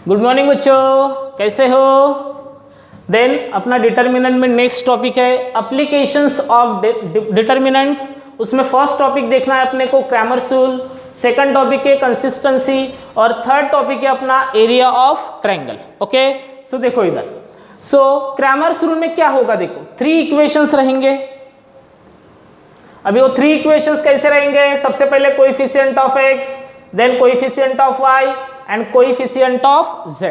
Good morning बच्चों, कैसे हो? देन अपना डिटर्मिनेंट में नेक्स्ट टॉपिक है एप्लीकेशंस ऑफ डिटर्मिनेंट्स। उसमें फर्स्ट टॉपिक देखना है अपने को क्रैमर्स रूल, सेकंड टॉपिक है कंसिस्टेंसी और थर्ड टॉपिक है अपना एरिया ऑफ ट्रायंगल। ओके, सो देखो इधर, सो क्रैमर्स रूल में क्या होगा, देखो 3 इक्वेशंस रहेंगे। अभी वो 3 इक्वेशंस कैसे रहेंगे? सबसे पहले coefficient of x, then coefficient of y and coefficient of z,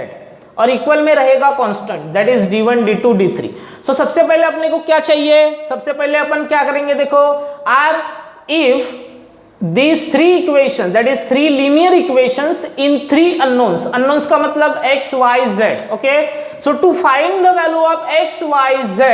और इक्वल में रहेगा constant, that is d1 d2 d3। सो सबसे पहले अपने को क्या चाहिए? सबसे पहले अपन क्या करेंगे, देखो are if these 3 equations, that is 3 linear equations in 3 unknowns, unknowns का मतलब x y z। okay, so to find the value of x y z,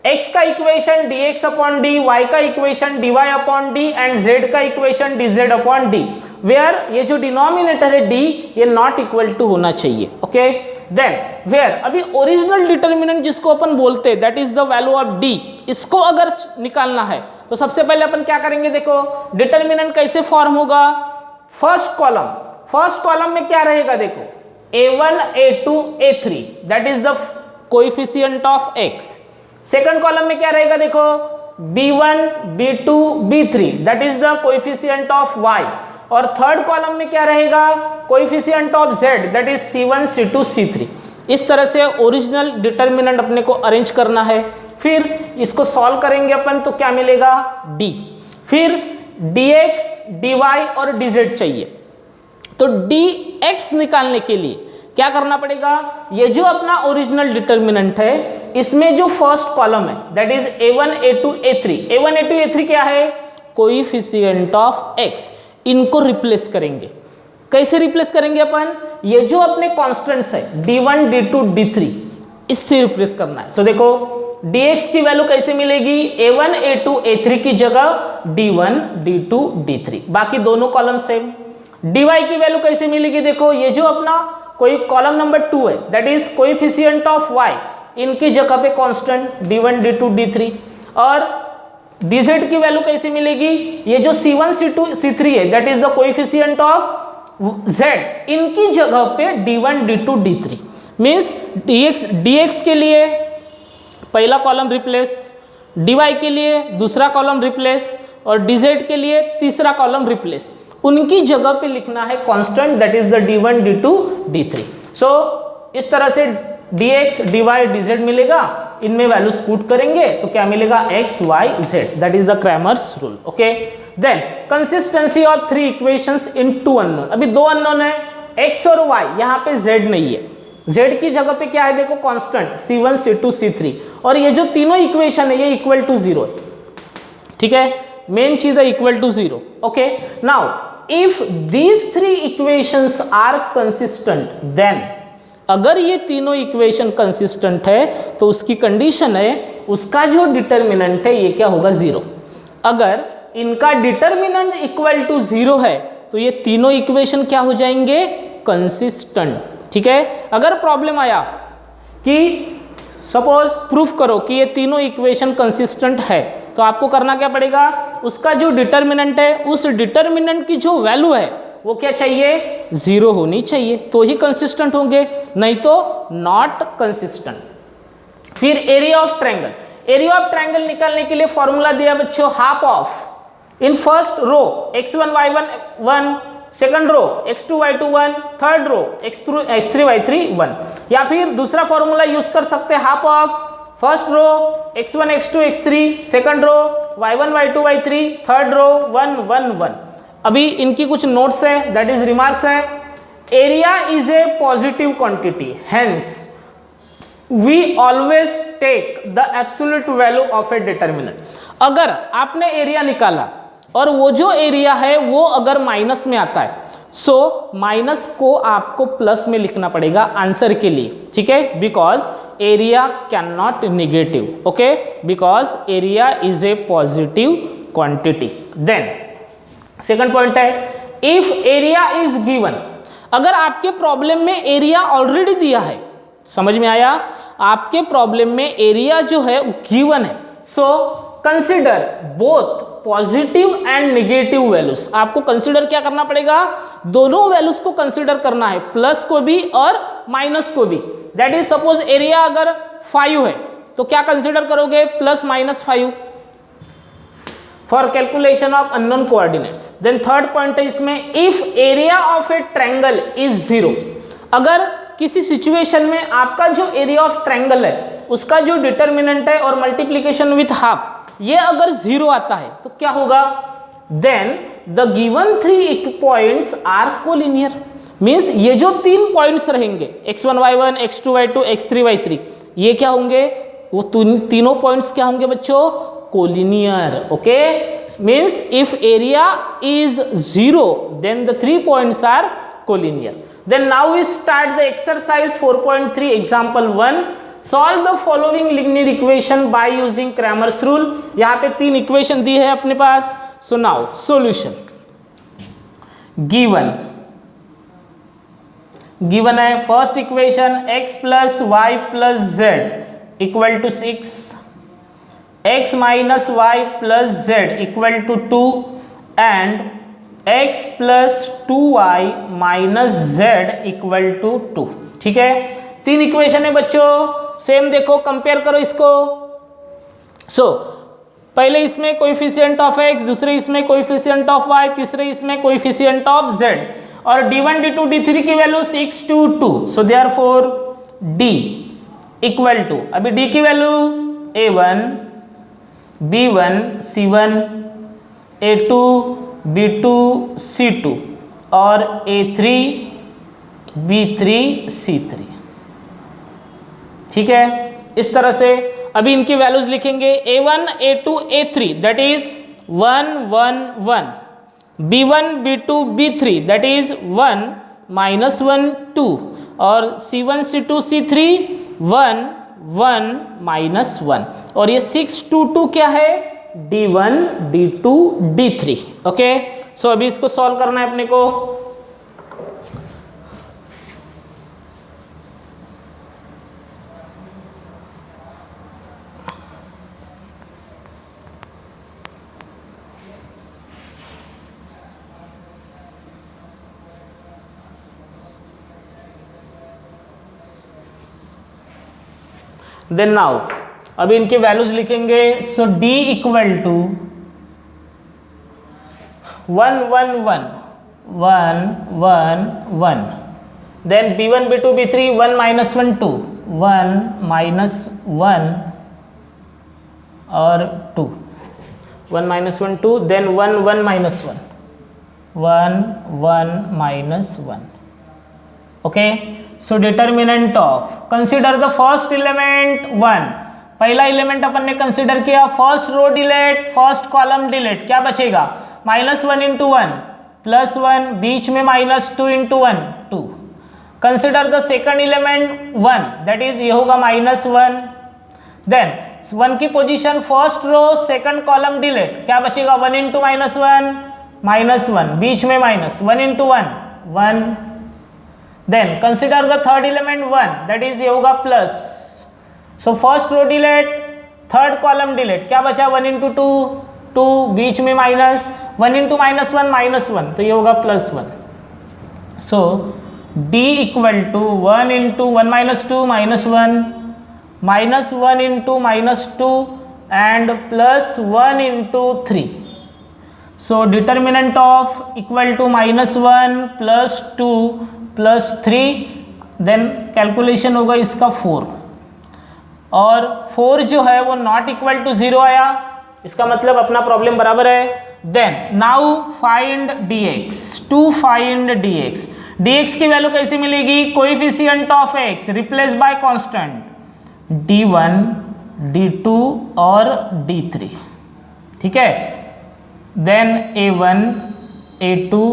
x का equation dx upon D, y का equation dy upon D and z का equation dz upon D, where ये जो denominator है d ये not equal to होना चाहिए। Okay, then where अभी ओरिजिनल डिटर्मिनेंट जिसको अपन बोलते हैं that is the value of d, इसको अगर निकालना है तो सबसे पहले अपन क्या करेंगे, देखो डिटर्मिनेंट कैसे फॉर्म होगा। फर्स्ट कॉलम में क्या रहेगा, देखो a1 a2 a3 that is the coefficient of x। Second column में क्या रहेगा, देखो b1 b2 b3 that is the coefficient of y, और थर्ड कॉलम में क्या रहेगा, coefficient of z that is c1 c2 c3। इस तरह से ओरिजिनल डिटर्मिनेंट अपने को अरेंज करना है। फिर इसको सॉल्व करेंगे अपन तो क्या मिलेगा, d, फिर dx dy और dz चाहिए। तो dx निकालने के लिए क्या करना पड़ेगा, ये जो अपना ओरिजिनल डिटर्मिनेंट है इसमें जो फर्स्ट कॉलम है that is a1 a2 a3, a1 a2 a3 क्या है, कोएफिशिएंट ऑफ x, इनको रिप्लेस करेंगे। कैसे रिप्लेस करेंगे अपन, ये जो अपने कांस्टेंट्स है d1 d2 d3 इससे रिप्लेस करना है। सो देखो dx की वैल्यू कैसे मिलेगी, a1 a2 a3 की जगह d1 d2 d3, बाकी दोनों कॉलम सेम। dy की वैल्यू कैसे मिलेगी, देखो ये जो अपना कोई कॉलम नंबर 2 है that is coefficient of y, इनकी जगह पे कांस्टेंट d1 d2 d3, और dz की वैल्यू कैसे मिलेगी, ये जो c1 c2 c3 है that is the coefficient of z, इनकी जगह पे d1 d2 d3। Means dx के लिए पहला कॉलम रिप्लेस, dy के लिए दूसरा कॉलम रिप्लेस और dz के लिए तीसरा कॉलम रिप्लेस, उनकी जगह पे लिखना है constant that is the d1 d2 d3। सो इस तरह से dx dy dz मिलेगा, इनमें वैल्यूज पुट करेंगे तो क्या मिलेगा, x y z, that is the Cramer's rule. Okay, then consistency of 3 equations in 2 unknown. अभी 2 अननोन है x और y, यहाँ पे z नहीं है, z की जगह पे क्या है, देखो कांस्टेंट c1 c2 c3, और ये जो तीनों इक्वेशन है ये इक्वल टू 0 है। ठीक है, मेन चीज है equal to 0। Okay, now if these 3 equations are consistent, then अगर ये तीनों इक्वेशन कंसिस्टेंट है तो उसकी कंडीशन है उसका जो डिटर्मिनेंट है ये क्या होगा, 0। अगर इनका डिटर्मिनेंट इक्वल टू 0 है तो ये तीनों इक्वेशन क्या हो जाएंगे, कंसिस्टेंट। ठीक है, अगर प्रॉब्लम आया कि सपोज प्रूफ करो कि ये तीनों इक्वेशन कंसिस्टेंट है तो आपको करना क्या पड़ेगा, उसका जो डिटर्मिनेंट है उस डिटर्मिनेंट की जो वैल्यू है वो क्या चाहिए, 0 होनी चाहिए, तो ही कंसिस्टेंट होंगे, नहीं तो नॉट कंसिस्टेंट। फिर area of triangle, area of triangle निकालने के लिए फॉर्मूला दिया बच्चों, half of in first row x1 y1 1, second row x2 y2 1, third row x3 y3 1, या फिर दूसरा फॉर्मूला यूज कर सकते हैं, half of first row x1 x2 x3, second row y1 y2 y3, third row 1 1 1। अभी इनकी कुछ notes है दैट इज रिमार्क्स है, area is a positive quantity, hence we always take the absolute value of a determinant. अगर आपने area निकाला और वो जो एरिया है वो अगर माइनस में आता है, सो माइनस को आपको प्लस में लिखना पड़ेगा आंसर के लिए। ठीक है, because area can not negative. Okay, because area is a positive quantity. Then second point है, इफ एरिया इज गिवन, अगर आपके प्रॉब्लम में एरिया ऑलरेडी दिया है, समझ में आया, आपके प्रॉब्लम में एरिया जो है गिवन है, so consider both positive and negative values, आपको कंसीडर क्या करना पड़ेगा, दोनों वैल्यूज को कंसीडर करना है, प्लस को भी और माइनस को भी। दैट इज सपोज एरिया अगर 5 है तो क्या कंसीडर करोगे, plus minus 5 for calculation of unknown coordinates. Then third point है इसमें, if area of a triangle is 0, अगर किसी सिचुएशन में आपका जो एरिया ऑफ ट्रायंगल है उसका जो डिटर्मिनेंट है और मल्टीप्लीकेशन विथ हाफ ये अगर 0 आता है तो क्या होगा, then the given 3 points are collinear. Means ये जो 3 पॉइंट्स रहेंगे x1 y1 x2 y2 x3 y3 ये क्या होंगे, वो तीनों पॉइंट्स क्या होंगे बच्चों, collinear. Okay, means if area is 0 then the 3 points are collinear. Then now we start the exercise 4.3 example 1। Solve the following linear equation by using Cramer's rule. यहाँ पे 3 इक्वेशन दी है अपने पास। सो नाउ सॉल्यूशन गिवन है first equation x plus y plus z equal to 6, x minus y plus z equal to 2 and x plus 2y minus z equal to 2। ठीक है, 3 equation है बच्चों, सेम देखो, कंपेयर करो इसको। सो पहले इसमें कोएफिशिएंट ऑफ x, दूसरे इसमें कोएफिशिएंट ऑफ y, तीसरे इसमें कोएफिशिएंट ऑफ z, और d1 d2 d3 की value 6 2 2। So therefore d equal to, अभी d की value a1 b1 c1 a2 b2 c2 और a3 b3 c3। ठीक है, इस तरह से अभी इनकी वैल्यूज लिखेंगे, a1 a2 a3 that is 1 1 1, b1 b2 b3 that is 1 minus 1 2, और c1 c2 c3 1 1 माइनस 1, और ये 6 2 2 क्या है, d1 d2 d3। ओके, सो अभी इसको सॉल्व करना है अपने को। देन नाउ अभी इनके वैल्यूज लिखेंगे। So d equal to 1 1 1 1 1 1, then b1 b2 b3 1 minus 1 2 1 minus 1 और 2, 1 minus 1 2, then 1 1 minus 1 1 1 minus 1। Okay, so determinant of, consider the first element 1, पहला एलिमेंट अपन ने कंसिडर किया, first row delete first column delete, क्या बचेगा, minus 1 into 1 plus 1, बीच में minus 2 into 1 2। Consider the second element 1 that is ये होगा माइनस 1, देन 1 की position first row second column delete, क्या बचेगा 1 इंटू माइनस 1 माइनस 1, बीच में minus 1 into 1 1। Then consider the third element 1 that is ये होगा plus, so first row delete third column delete, क्या बचा 1 इंटू 2 2, बीच में माइनस 1 इंटू माइनस 1 माइनस 1, तो ये होगा plus 1। So d equal to 1 into 1 minus 2 minus 1 minus 1 into minus 2 and plus 1 into 3। So determinant of equal to minus 1 plus 2 plus 3, then calculation होगा इसका 4, और 4 जो है वो नॉट इक्वल टू 0 आया, इसका मतलब अपना प्रॉब्लम बराबर है। Then now find dx, to find dx, dx की वैल्यू कैसे मिलेगी, coefficient of x replace by constant d1 d2 और d3। ठीक है, then a1 a2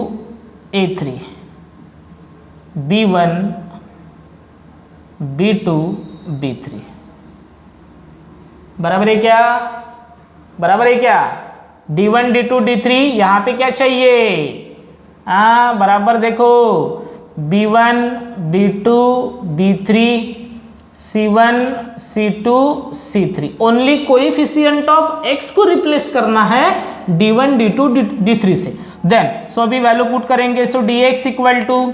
a3 b1 b2 b3 बराबर है क्या, बराबर है क्या, d1 d2 d3, यहाँ पे क्या चाहिए, बराबर देखो b1 b2 b3 C1 C2 C3, only coefficient of x को रिप्लेस करना है D1 D2 D3 से। देन सो अभी वैल्यू पुट करेंगे, सो dx इक्वल टू,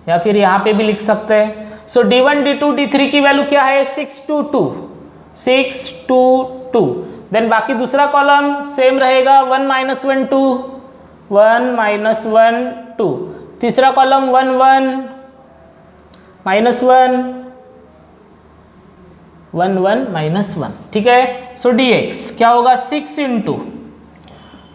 या फिर यहाँ पे भी लिख सकते हैं, सो D1 D2 D3 की वैल्यू क्या है 6 2 2, 6 2 2। देन बाकी दूसरा कॉलम सेम रहेगा 1 -1 2, 1 -1 2। तीसरा कॉलम 1 1 -1 1 1 -1, ठीक है। सो dx क्या होगा 6 into,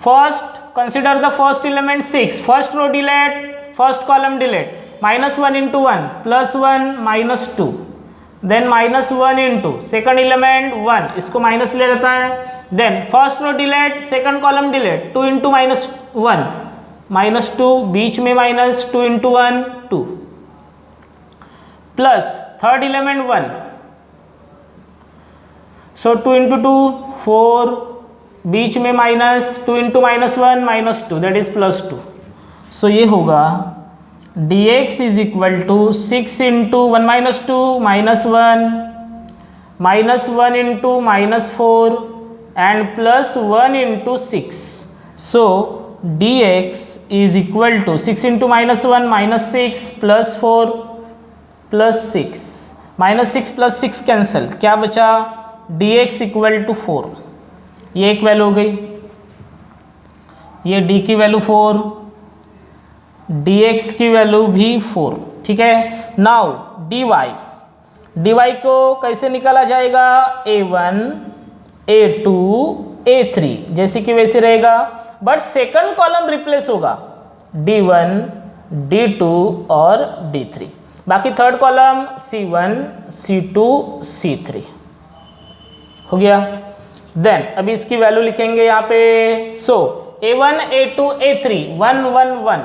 first consider the first element 6, first row delete, first column delete, -1 into 1 +1 -2, then -1 into second element 1, इसको माइनस ले जाता है, then first row delete, second column delete, 2 into -1 -2, बीच में -2 into 1 2, plus third element 1, so 2 into 2 4, बीच में -2 into -1 -2, that is +2। सो ये होगा dx is equal to 6 into 1 -2 -1 -1 into -4 and +1 into 6। So dx is equal to 6 into -1 -6 +4 +6, -6 +6 cancel, क्या बचा dx equal to 4। ये एक वैल्यू हो गई, ये d की वैल्यू 4, dx की वैल्यू भी 4, ठीक है। नाउ dy को कैसे निकाला जाएगा, a1 a2 a3 जैसे कि वैसे रहेगा, बट सेकंड कॉलम रिप्लेस होगा d1 d2 और d3, बाकी third column c1 c2 c3 हो गया। देन अभी इसकी वैल्यू लिखेंगे यहाँ पे, सो a1 a2 a3 1 1 1,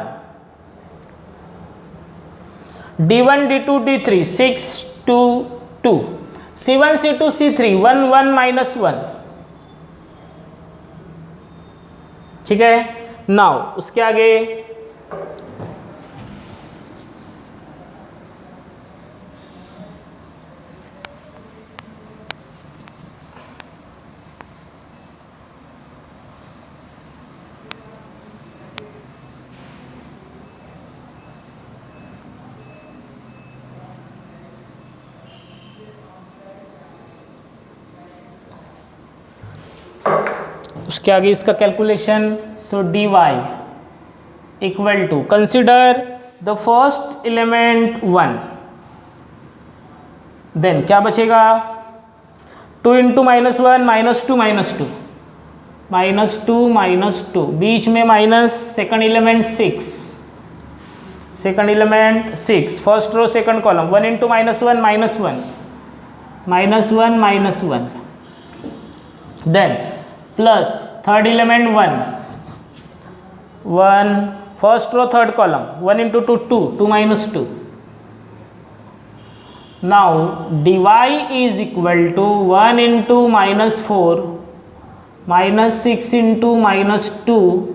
d1 d2 d3 6 2 2, c1 c2 c3 1 1 -1, ठीक है। नाउ उसके आगे इसका calculation, so dy equal to, consider the first element 1, then क्या बचेगा 2 इंटू -1 -2 -2 बीच में minus, second element 6, first row second column 1 into -1 -1 then plus third element 1 first row third column 1 into 2 2 -2। Now dy is equal to 1 into -4 -6 into -2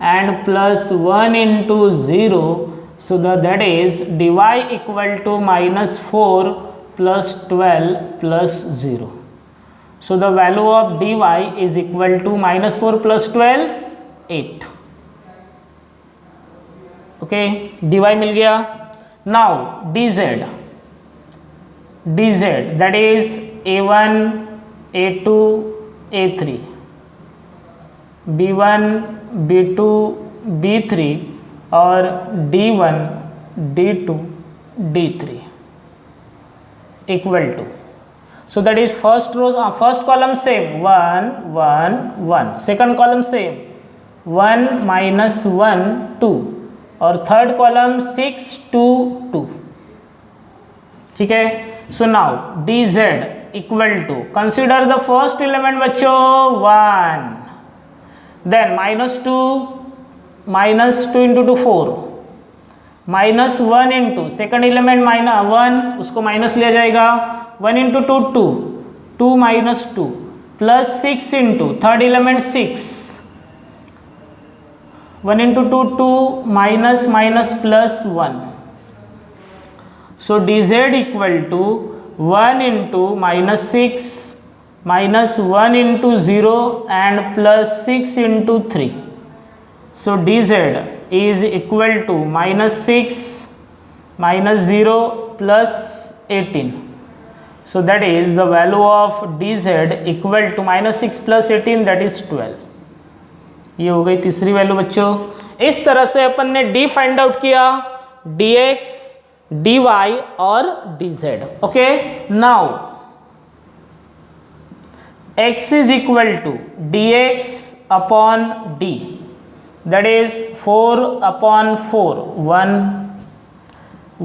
and +1 into 0, so that is dy equal to -4 + 12 + 0। So the value of dy is equal to -4 + 12 8, okay, dy मिल गया। Now dz that is a1 a2 a3 b1 b2 b3 और d1 d2 d3 equal to, so that is first row, first column same 1 1 1, second column same 1 -1 2 और third column 6 2 2, ठीक है। So now dz equal to, consider the first element बच्चों 1, then -2 into 2 4, -1 into second element -1, उसको minus लिया जाएगा, 1 into 2 2 2 -2 plus 6 into third element 6, 1 into 2 2 minus +1। So d z equal to 1 into -6 -1 into 0 and +6 into 3. So dz is equal to -6 -0 plus 18. So that is the value of dz equal to -6 plus 18, that is 12. ये हो गई तीसरी value बच्चों. इस तरह से अपन ने d find out किया, dx, dy और dz. Okay, now x is equal to dx upon d, that is 4 upon 4 1,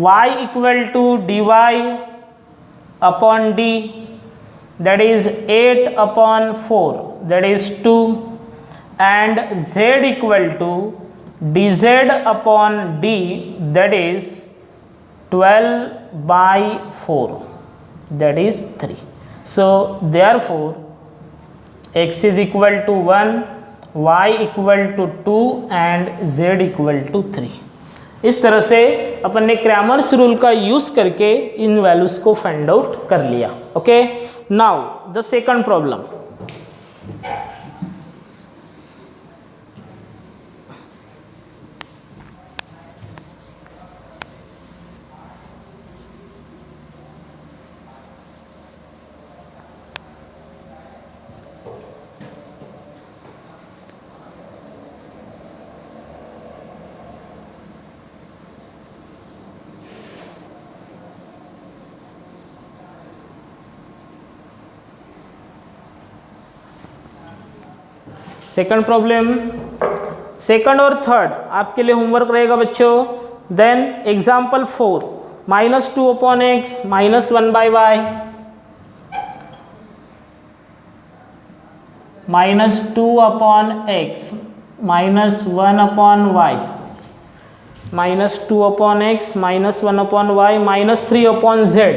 y equal to dy upon d, that is 8 upon 4, that is 2, and z equal to dz upon d, that is 12 by 4, that is 3. So therefore x is equal to 1, y equal to 2 and z equal to 3. इस तरह से अपन ने Cramer's rule का use करके इन values को find out कर लिया. Okay, now the second problem. Second problem, second और थर्ड आपके लिए होमवर्क रहेगा बच्चों. Then example 4, -2 upon x -1 by y, -2 upon x -1 upon y, -2 upon x -1 upon y, -3 upon z,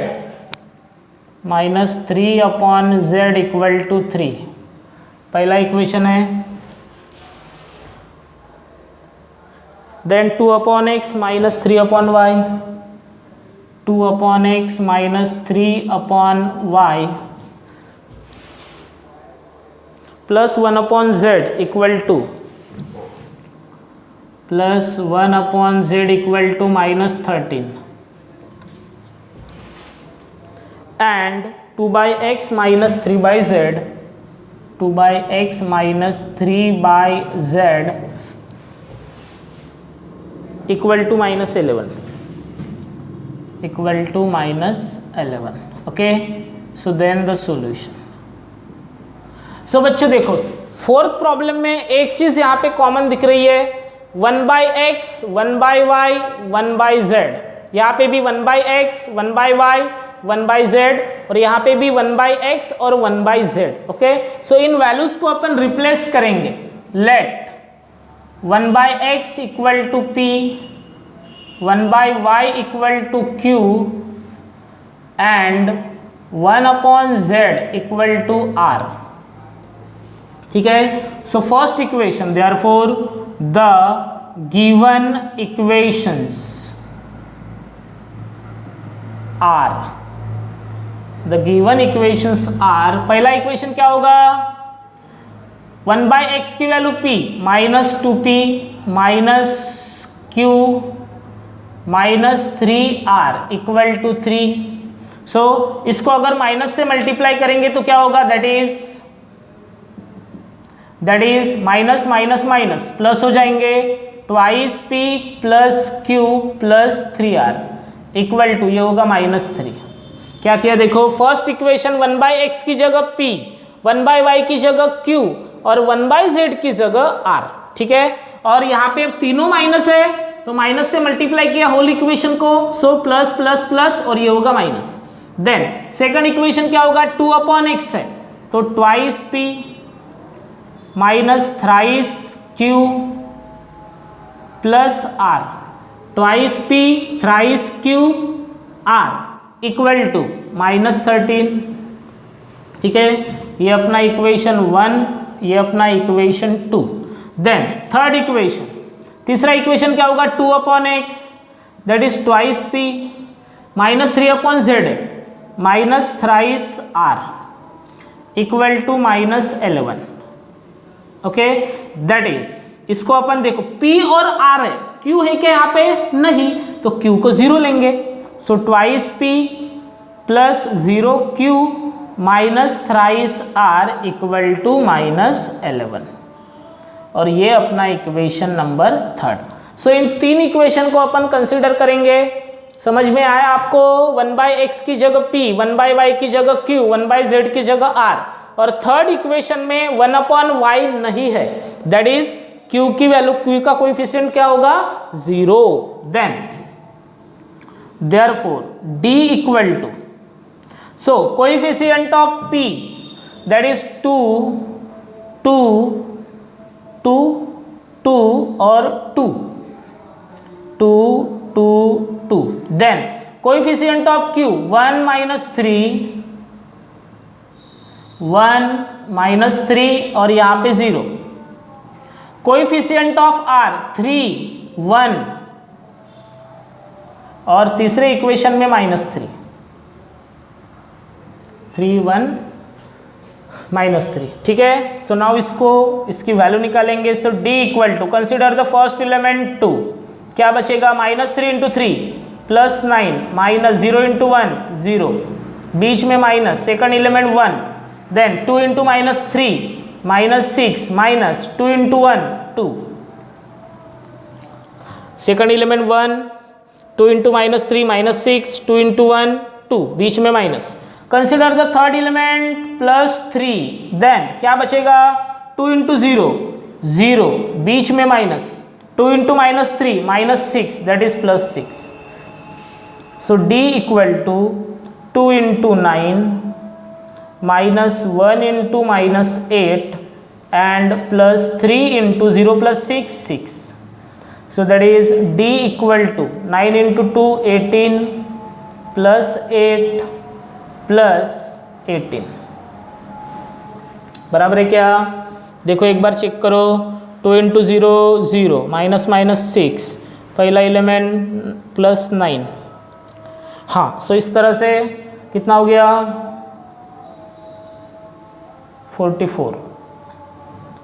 -3 upon z equal to 3. पहला equation है. Then 2 upon x -3 upon y, 2 upon x -3 upon y plus 1 upon z equal to +1 upon z equal to -13 and 2 by x -3 by z, 2 by x -3 by z equal to -11, equal to -11. Okay, so then the solution. So बच्चों देखो, fourth problem में एक चीज यहाँ पे common दिख रही है, 1 by x 1 by y 1 by z. यहाँ पे भी 1 by x 1 by y 1 by z और यहाँ पे भी 1 by x और 1 by z. ओके, सो इन वैल्यूज को अपन रिप्लेस करेंगे. Let 1 by x equal to p, 1 by y equal to q and 1 upon z equal to r. ठीक है, सो first equation, therefore the given equations are, the given equations are. पहला equation क्या होगा, 1 by x की value p -2p -q -3r equal to 3. So इसको अगर माइनस से मल्टीप्लाई करेंगे तो क्या होगा, that is minus minus minus plus हो जाएंगे, 2p + q + 3r equal to, ये होगा -3. क्या किया देखो, फर्स्ट इक्वेशन 1 by x की जगह p, 1 by y की जगह q और 1 by z की जगह r. ठीक है, और यहाँ पे तीनों माइनस है तो माइनस से मल्टीप्लाई किया होल इक्वेशन को, सो प्लस प्लस प्लस और ये होगा माइनस. देन सेकंड इक्वेशन क्या होगा, 2 अपॉन x है तो 2p -3q + r, 2p 3q r equal to -13. ठीक है, ये अपना इक्वेशन 1, ये अपना इक्वेशन 2. देन थर्ड इक्वेशन, तीसरा इक्वेशन क्या होगा, 2 upon x that is 2p -3/z है, minus thrice r equal to -11। Okay, that is, इसको अपन देखो p और r है, q है क्या यहाँ पे? नहीं, तो q को 0 लेंगे। So twice p plus 0q minus thrice r equal to -11, और ये अपना इक्वेशन नंबर 3। सो इन 3 इक्वेशन को अपन कंसिडर करेंगे। समझ में आया आपको? 1/x की जगह p, 1/y की जगह q, 1/z की जगह r, और थर्ड इक्वेशन में 1/y नहीं है, दैट इज q की वैल्यू, q का कोएफिशिएंट क्या होगा? 0। Then therefore d equal to, so coefficient of p that is 2 2 2 2 और 2 2 2 2, देन कोएफिशिएंट ऑफ q 1 -3 1 -3 और यहाँ पे 0, कोएफिशिएंट ऑफ r 3 1 और तीसरे इक्वेशन में -3 3 1 -3, ठीक है। सो नाउ इसकी वैल्यू निकालेंगे। So d equal to, consider the first element 2, क्या बचेगा? -3 × 3 + 9 -0 × 1 0, बीच में minus, second element 1, then 2 × -3 -6 -2 × 1 2, second element 1, 2 × -3 -6 2 × 1 2, बीच में minus. Consider the third element +3, then क्या बचेगा? 2 × 0 0, बीच में minus, 2 × -3 -6 that is +6। So d equal to 2 × 9 -1 × -8 and +3 × 0 + 6 6, so that is d equal to 9 × 2 18 +8 +18 बराबर है क्या? देखो एक बार चेक करो, 2 × 0 0 -6, पहला एलिमेंट +9, हाँ। सो इस तरह से कितना हो गया? 44,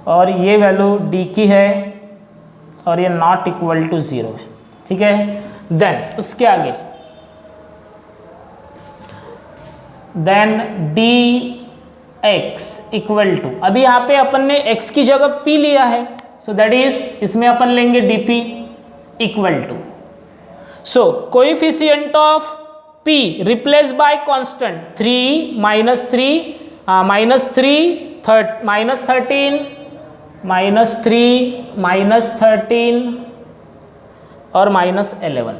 और ये वैल्यू d की है और ये नॉट इक्वल टू 0 है, ठीक है। देन उसके आगे, देन dx इक्वल टू, अभी यहाँ पे अपन ने x की जगह p लिया है, सो दैट इज इसमें अपन लेंगे dp equal to, so coefficient of p replace by constant 3 -3 -13 -3 -13 और -11,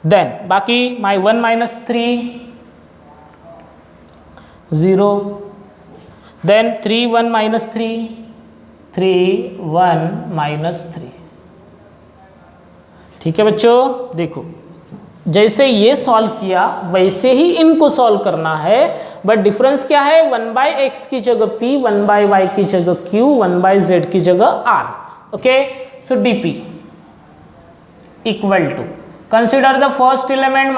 देन बाकी 1 -3 0, देन 3 1 -3 3 1 -3, ठीक है बच्चों। देखो जैसे ये सॉल्व किया वैसे ही इनको सॉल्व करना है, बट डिफरेंस क्या है? 1/x की जगह p, 1/y की जगह q, 1/z की जगह r। Okay, so dp equal to, consider the first element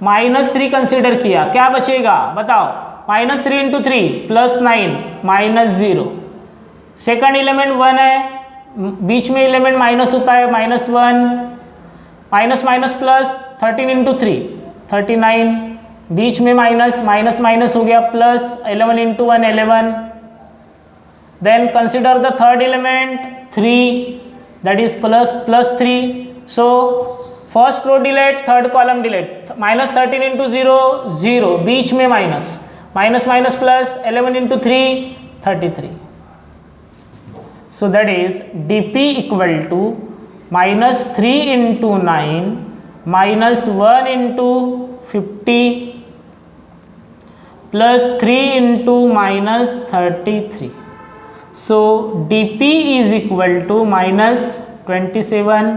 -3 consider किया, क्या बचेगा बताओ? -3 × 3 +9 -0, सेकंड एलिमेंट 1 है, बीच में एलिमेंट माइनस होता है, -1 माइनस प्लस 13 × 3 39, बीच में माइनस हो गया, plus 11 × 1 11, then consider the third element 3 that is +3, so first row delete, third column delete, -13 × 0 0, बीच में minus plus 11 × 3 33, so that is dp equal to -3 × 9 -1 × 50 +3 × -33, so dp is equal to -27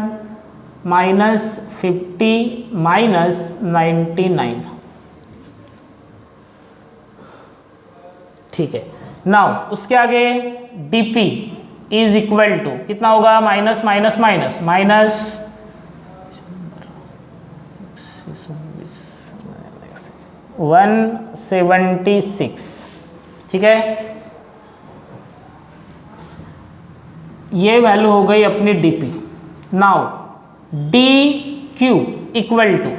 -50 -99, ठीक है। Now उसके आगे dp is equal to कितना होगा? Minus 176, ठीक है। ये वैल्यू हो गई अपनी dp. Now d q equal to,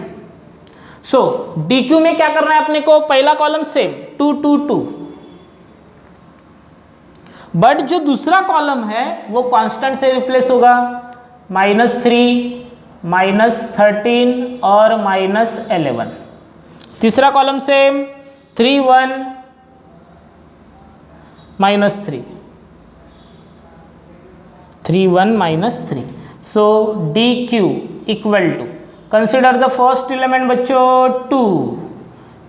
so d q में क्या करना है अपने को, पहला कॉलम सेम 2 2 2, बट जो दूसरा कॉलम है वो कांस्टेंट से रिप्लेस होगा, -3, -13 और -11। तीसरा column same 3 1 -3, 3 1 -3। So d q equal to, consider the first element बच्चों 2,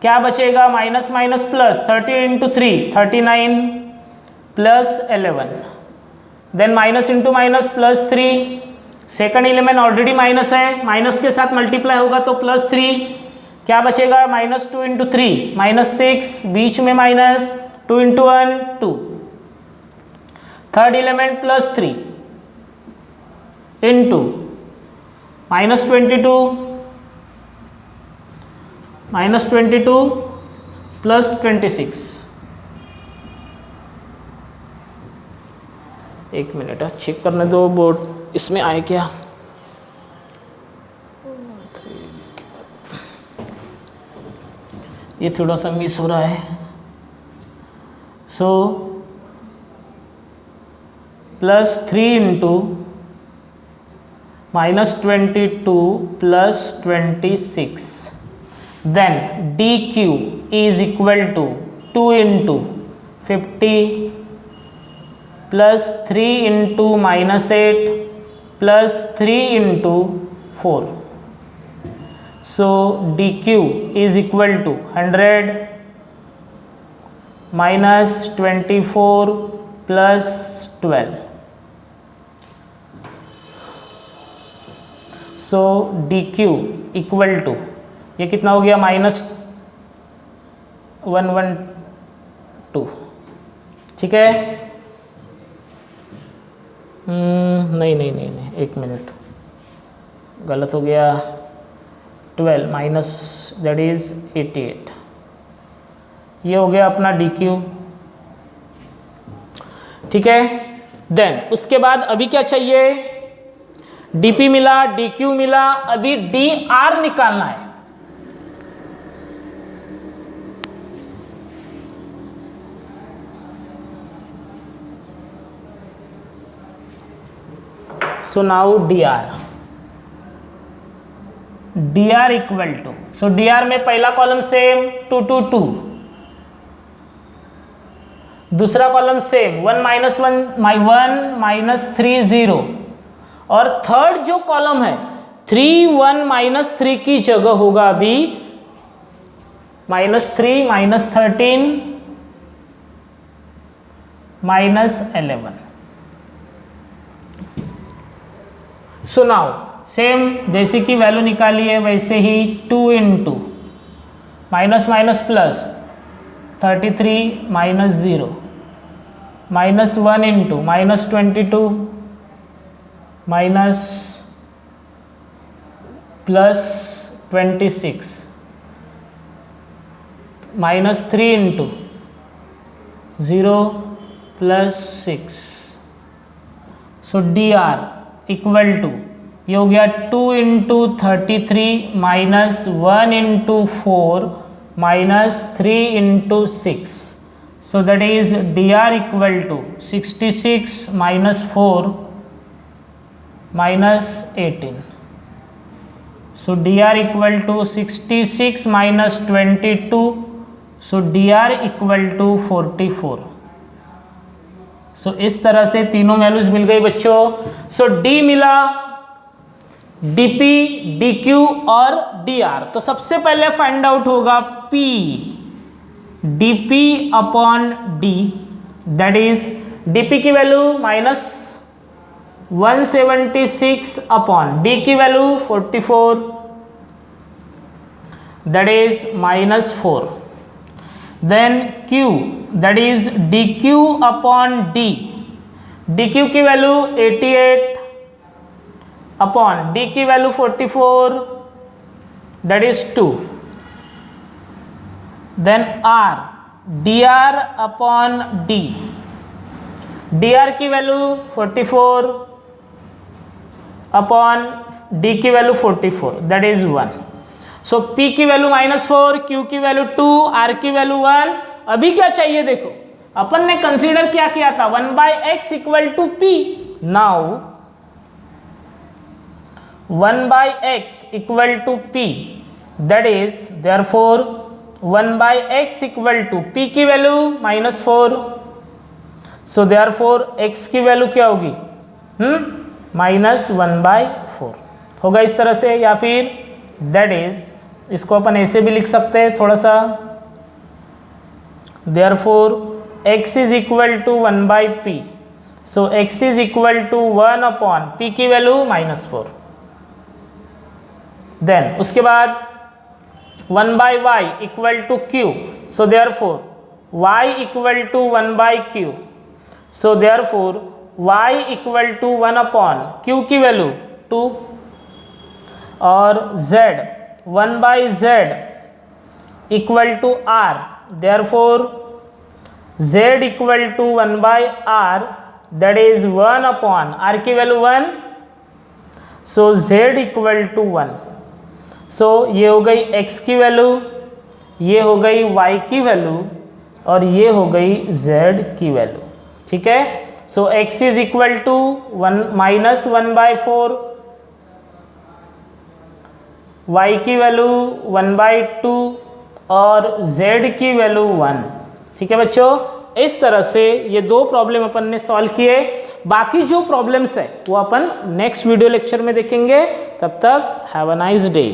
क्या बचेगा, minus minus plus, 30 into 3 39 plus 11, then minus into minus plus 3, second element already minus है, माइनस के साथ मल्टीप्लाई होगा तो +3, क्या बचेगा, -2 इंटू 3 -6, बीच में minus, 2 into 1 2, third element +3 into -22 plus 26। एक मिनट चेक करने दो बोर्ड इसमें आए क्या। ये थोड़ा सा मिस हो रहा है। So +3 into -22 plus 26, then d q is equal to 2 into 50 plus 3 into -8 plus 3 into 4। So d q is equal to 100 -24 plus 12। So d q equal to, ये कितना हो गया, -112, ठीक है। नहीं, एक मिनट गलत हो गया, 12 माइनस दैट इज 88, ये हो गया अपना डी क्यू, ठीक है। देन उसके बाद अभी क्या चाहिए, डीपी मिला, डी क्यू मिला, अभी डी आर निकालना है। So now d r equal to, so d r में पहला कॉलम सेम 2 2 2, दूसरा कॉलम सेम 1 -3 0, और थर्ड जो कॉलम है 3 1 -3 की जगह होगा अभी -3 -13 -11। सो नाउ सेम जैसे कि वैल्यू निकाली है वैसे ही 2 into minus minus plus 33 -0 -1 into -22 minus +26 -3 into 0 +6। So d r equal to, ये हो गया 2 into 33 -1 into 4 -3 into 6। So that is d r equal to 66 -4 -18। So d r equal to 66 -22, so d r equal to 44। सो इस तरह से तीनों values मिल गई बच्चों। सो डी मिला, डीपी, डीक्यू और डीआर। तो सबसे पहले फाइंड आउट होगा p, dp upon d, that is dp की वैल्यू -176 अपॉन डी की value 44, that is -4। Then Q, that is dq upon d, dq की वैल्यू 88 अपॉन d की value 44, that is 2, then r dr upon d, dr की value 44 upon d की value 44, that is 1। So p की value -4, q की value 2, r की value 1। अभी क्या चाहिए देखो, अपन ने कंसीडर क्या किया था 1/x equal to p। Now 1/x equal to p, that is therefore 1/x equal to p की वैल्यू -4, सो देयरफॉर x की वैल्यू क्या होगी -1/4 होगा इस तरह से। या फिर दैट इज, इसको अपन ऐसे भी लिख सकते हैं थोड़ा सा, therefore x is equal to 1/p, so x is equal to 1 upon p की वैल्यू -4। देन उसके बाद 1/y equal to q, so therefore y equal to 1/q, so therefore y equal to 1 upon q की value 2, और z 1/z equal to r, therefore z equal to 1/r, that is 1 upon r की value 1, so z equal to 1। सो ये हो गई x की value, ये हो गई y की वैल्यू, और ये हो गई z की वैल्यू। ठीक है, so x is equal to -1/4, y की वैल्यू 1/2 और z की वैल्यू 1। ठीक है बच्चों, इस तरह से ये दो प्रॉब्लम अपन ने सॉल्व किए। बाकी जो प्रॉब्लम्स है वो अपन नेक्स्ट वीडियो लेक्चर में देखेंगे। तब तक हैव अ नाइस डे।